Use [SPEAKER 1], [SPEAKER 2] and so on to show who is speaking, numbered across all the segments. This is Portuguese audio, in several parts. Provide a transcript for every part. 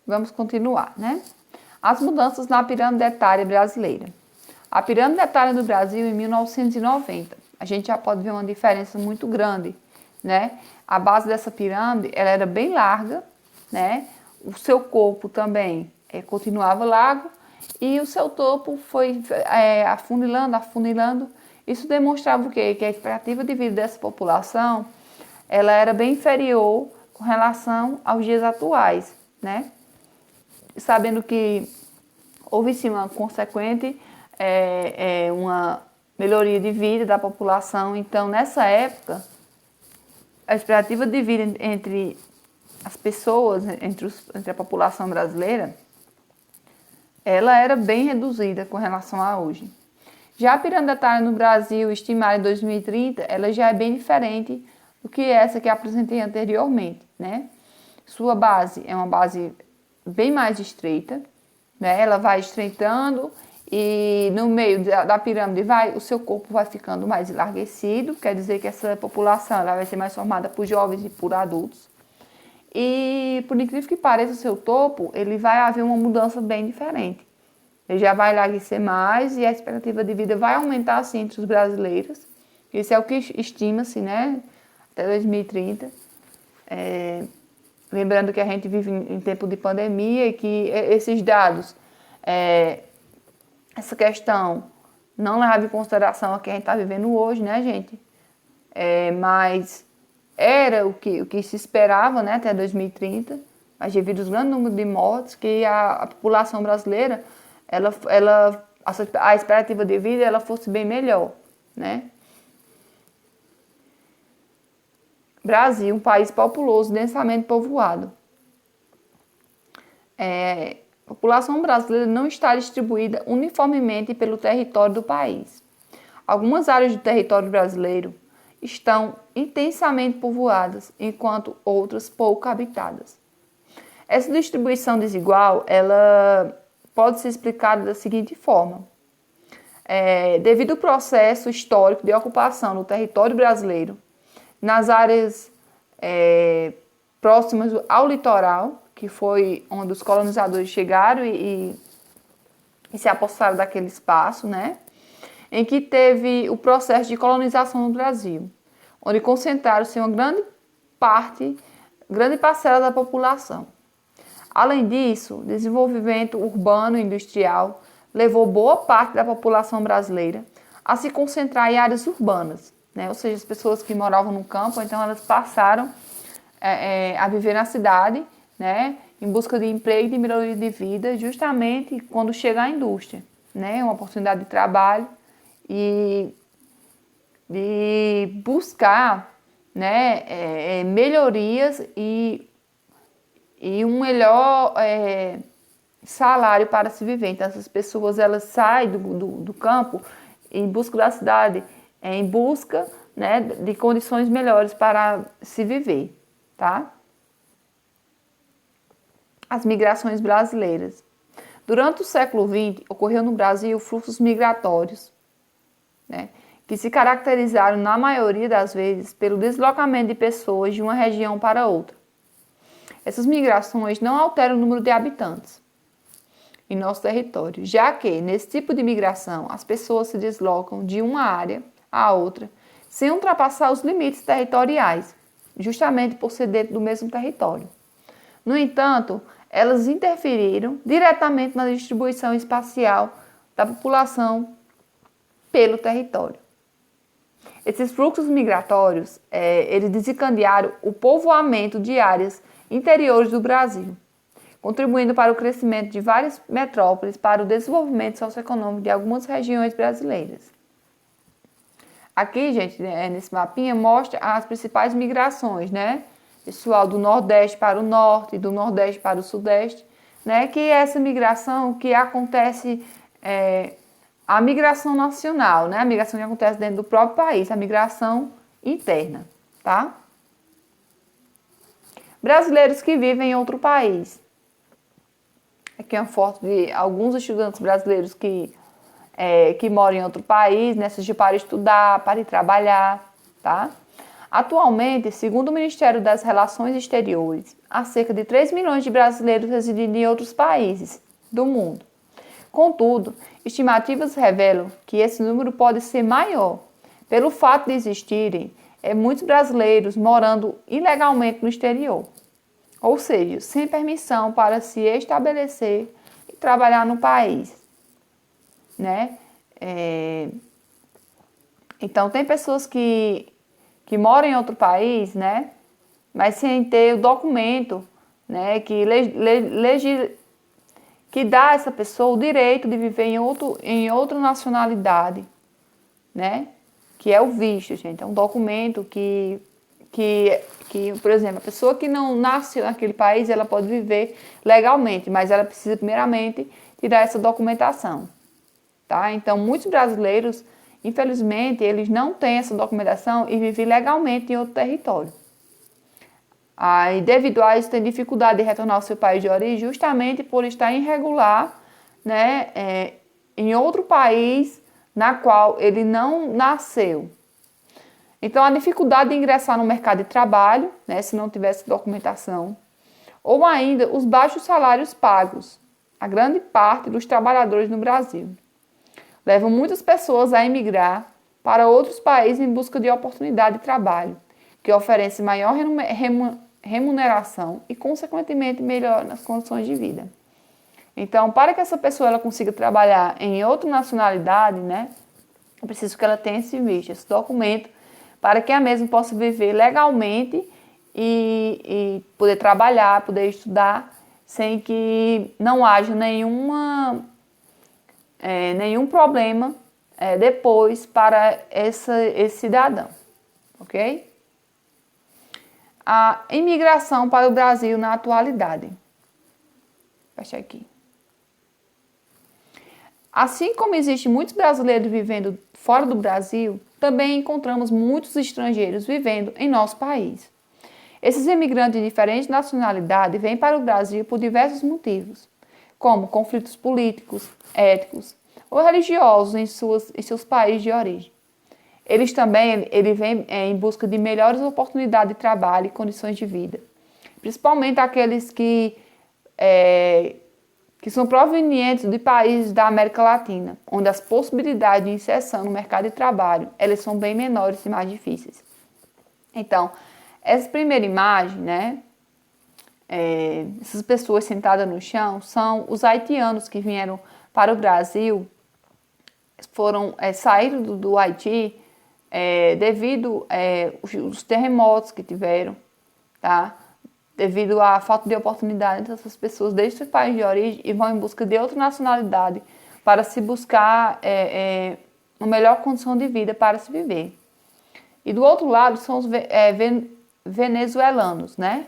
[SPEAKER 1] Vamos continuar, né? As mudanças na pirâmide etária brasileira. A pirâmide etária do Brasil em 1990. A gente já pode ver uma diferença muito grande, né? A base dessa pirâmide, ela era bem larga, né? O seu corpo também continuava largo e o seu topo foi afunilando. Isso demonstrava o quê? Que a expectativa de vida dessa população, ela era bem inferior com relação aos dias atuais, né? Sabendo que houve sim uma consequente uma melhoria de vida da população. Então, nessa época, a expectativa de vida entre as pessoas, entre a população brasileira, ela era bem reduzida com relação a hoje. Já a pirâmide etária no Brasil, estimada em 2030, ela já é bem diferente do que essa que apresentei anteriormente, né? Sua base é uma base bem mais estreita, né? Ela vai estreitando e no meio da pirâmide o seu corpo vai ficando mais enlarguecido, quer dizer que essa população ela vai ser mais formada por jovens e por adultos. E por incrível que pareça, o seu topo, ele vai haver uma mudança bem diferente. Ele já vai enlarguecer mais e a expectativa de vida vai aumentar assim entre os brasileiros. Isso é o que estima-se, né? Até 2030. Lembrando que a gente vive em tempo de pandemia e que esses dados, essa questão não leva em consideração a que a gente está vivendo hoje, né, gente? Mas era o que se esperava, né, até 2030, mas devido ao grande número de mortes, que a população brasileira, a expectativa de vida ela fosse bem melhor, né? Brasil, um país populoso, densamente povoado. A população brasileira não está distribuída uniformemente pelo território do país. Algumas áreas do território brasileiro estão intensamente povoadas, enquanto outras pouco habitadas. Essa distribuição desigual, ela pode ser explicada da seguinte forma. Devido ao processo histórico de ocupação do território brasileiro, nas áreas próximas ao litoral, que foi onde os colonizadores chegaram e se apossaram daquele espaço, né? Em que teve o processo de colonização no Brasil, onde concentraram-se uma grande parcela da população. Além disso, o desenvolvimento urbano e industrial levou boa parte da população brasileira a se concentrar em áreas urbanas, né? Ou seja, as pessoas que moravam no campo, então elas passaram a viver na cidade, né? Em busca de emprego e de melhoria de vida, justamente quando chega a indústria, né? Uma oportunidade de trabalho e de buscar, né, melhorias e um melhor salário para se viver. Então, essas pessoas elas saem do campo em busca da cidade, em busca, né, de condições melhores para se viver, tá? As migrações brasileiras. Durante o século XX, ocorreu no Brasil fluxos migratórios, né, que se caracterizaram, na maioria das vezes, pelo deslocamento de pessoas de uma região para outra. Essas migrações não alteram o número de habitantes em nosso território, já que, nesse tipo de migração, as pessoas se deslocam de uma área a outra sem ultrapassar os limites territoriais, justamente por ser dentro do mesmo território. No entanto, elas interferiram diretamente na distribuição espacial da população pelo território. Esses fluxos migratórios, eles desencadearam o povoamento de áreas interiores do Brasil, contribuindo para o crescimento de várias metrópoles para o desenvolvimento socioeconômico de algumas regiões brasileiras. Aqui, gente, nesse mapinha, mostra as principais migrações, né? Pessoal do Nordeste para o Norte, do Nordeste para o Sudeste, né? Que é essa migração que acontece, a migração nacional, né? A migração que acontece dentro do próprio país, a migração interna, tá? Brasileiros que vivem em outro país. Aqui é uma foto de alguns estudantes brasileiros que moram em outro país, né, seja para estudar, para ir trabalhar, tá? Atualmente, segundo o Ministério das Relações Exteriores, há cerca de 3 milhões de brasileiros residindo em outros países do mundo. Contudo, estimativas revelam que esse número pode ser maior, pelo fato de existirem muitos brasileiros morando ilegalmente no exterior, ou seja, sem permissão para se estabelecer e trabalhar no país, né? Então, tem pessoas que moram em outro país, né? Mas sem ter o documento, né? Que dá a essa pessoa o direito de viver em outra nacionalidade, né? Que é o visto, gente. É um documento que, por exemplo, a pessoa que não nasce naquele país, ela pode viver legalmente, mas ela precisa primeiramente tirar essa documentação, tá? Então, muitos brasileiros, infelizmente, eles não têm essa documentação e vivem legalmente em outro território. E devido a isso, tem dificuldade de retornar ao seu país de origem, justamente por estar irregular, né, em outro país na qual ele não nasceu. Então, a dificuldade de ingressar no mercado de trabalho, né, se não tivesse documentação, ou ainda os baixos salários pagos, a grande parte dos trabalhadores no Brasil, levam muitas pessoas a emigrar para outros países em busca de oportunidade de trabalho, que oferece maior remuneração e, consequentemente, melhor nas condições de vida. Então, para que essa pessoa ela consiga trabalhar em outra nacionalidade, né, é preciso que ela tenha esse visto, esse documento, para que a mesma possa viver legalmente e poder trabalhar, poder estudar, sem que não haja nenhum problema depois para esse cidadão, ok? A imigração para o Brasil na atualidade. Fecha aqui. Assim como existem muitos brasileiros vivendo fora do Brasil, também encontramos muitos estrangeiros vivendo em nosso país. Esses imigrantes de diferentes nacionalidades vêm para o Brasil por diversos motivos, como conflitos políticos, étnicos ou religiosos em seus países de origem. Eles vêm em busca de melhores oportunidades de trabalho e condições de vida, principalmente aqueles que são provenientes de países da América Latina, onde as possibilidades de inserção no mercado de trabalho elas são bem menores e mais difíceis. Então, essa primeira imagem, né, essas pessoas sentadas no chão, são os haitianos que vieram para o Brasil, saíram do Haiti devido aos terremotos que tiveram, tá? Devido à falta de oportunidade dessas pessoas deixam seu país de origem e vão em busca de outra nacionalidade para se buscar uma melhor condição de vida para se viver. E do outro lado são os venezuelanos, né?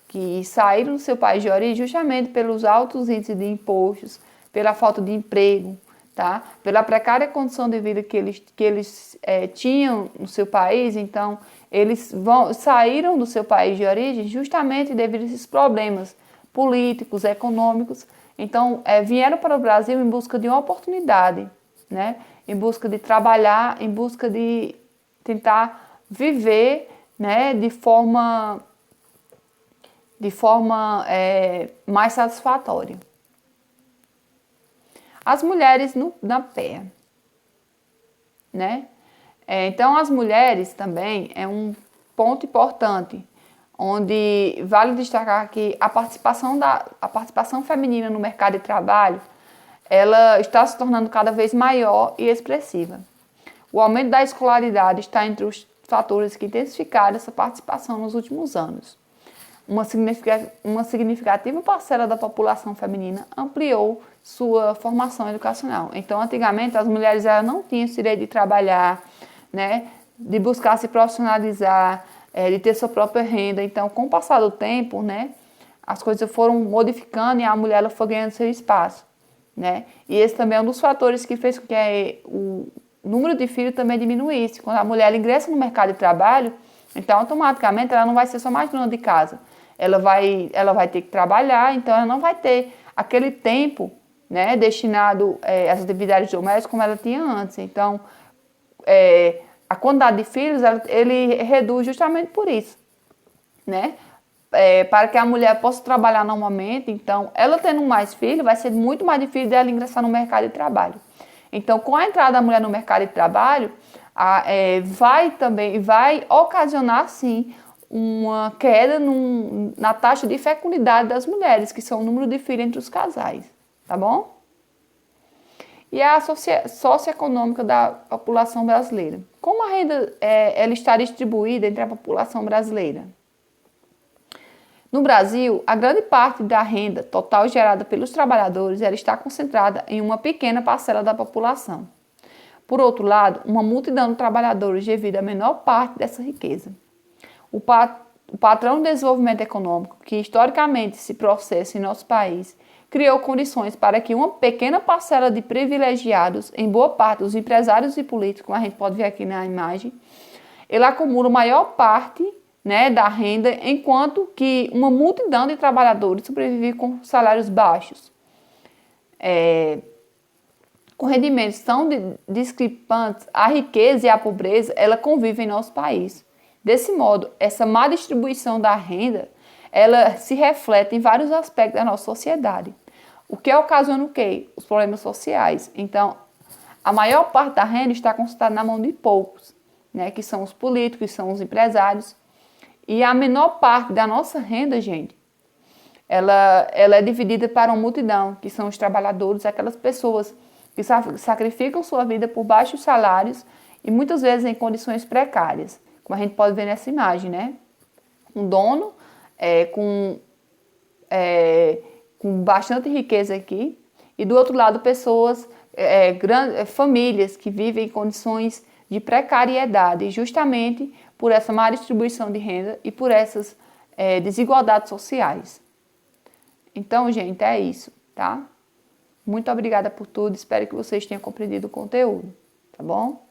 [SPEAKER 1] Que saíram do seu país de origem justamente pelos altos índices de impostos, pela falta de emprego, tá? Pela precária condição de vida que eles tinham no seu país. Então, eles saíram do seu país de origem justamente devido a esses problemas políticos, econômicos. Então, vieram para o Brasil em busca de uma oportunidade, né? Em busca de trabalhar, em busca de tentar viver, né? De forma mais satisfatória. As mulheres na PEA, né? Então, as mulheres também é um ponto importante, onde vale destacar que a participação feminina no mercado de trabalho, ela está se tornando cada vez maior e expressiva. O aumento da escolaridade está entre os fatores que intensificaram essa participação nos últimos anos. Uma significativa parcela da população feminina ampliou sua formação educacional. Então, antigamente, as mulheres não tinham esse direito de trabalhar, né, de buscar se profissionalizar, de ter sua própria renda. Então, com o passar do tempo, né, as coisas foram modificando e a mulher ela foi ganhando seu espaço, né? E esse também é um dos fatores que fez com que o número de filhos também diminuísse. Quando a mulher ingressa no mercado de trabalho, então, automaticamente, ela não vai ser só mais dona de casa. Ela vai ter que trabalhar, então ela não vai ter aquele tempo, né, destinado às atividades domésticas como ela tinha antes. Então, a quantidade de filhos, ele reduz justamente por isso, né? Para que a mulher possa trabalhar normalmente. Então, ela tendo mais filhos, vai ser muito mais difícil dela ingressar no mercado de trabalho. Então, com a entrada da mulher no mercado de trabalho, vai ocasionar, sim, uma queda na taxa de fecundidade das mulheres, que são o número de filhos entre os casais, tá bom? E a socioeconômica da população brasileira. Como a renda ela está distribuída entre a população brasileira? No Brasil, a grande parte da renda total gerada pelos trabalhadores ela está concentrada em uma pequena parcela da população. Por outro lado, uma multidão de trabalhadores divide a menor parte dessa riqueza. O patrão de desenvolvimento econômico, que historicamente se processa em nosso país, criou condições para que uma pequena parcela de privilegiados, em boa parte dos empresários e políticos, como a gente pode ver aqui na imagem, ele acumula a maior parte, né, da renda, enquanto que uma multidão de trabalhadores sobrevive com salários baixos. Com rendimentos tão discrepantes, a riqueza e a pobreza ela convivem em nosso país. Desse modo, essa má distribuição da renda ela se reflete em vários aspectos da nossa sociedade. O que ocasiona o quê? Os problemas sociais. Então, a maior parte da renda está concentrada na mão de poucos, né, que são os políticos, que são os empresários. E a menor parte da nossa renda, gente, ela é dividida para uma multidão, que são os trabalhadores, aquelas pessoas que sacrificam sua vida por baixos salários e muitas vezes em condições precárias, como a gente pode ver nessa imagem, né? Um dono com bastante riqueza aqui e do outro lado pessoas, famílias que vivem em condições de precariedade, justamente por essa má distribuição de renda e por essas desigualdades sociais. Então, gente, é isso, tá? Muito obrigada por tudo, espero que vocês tenham compreendido o conteúdo, tá bom?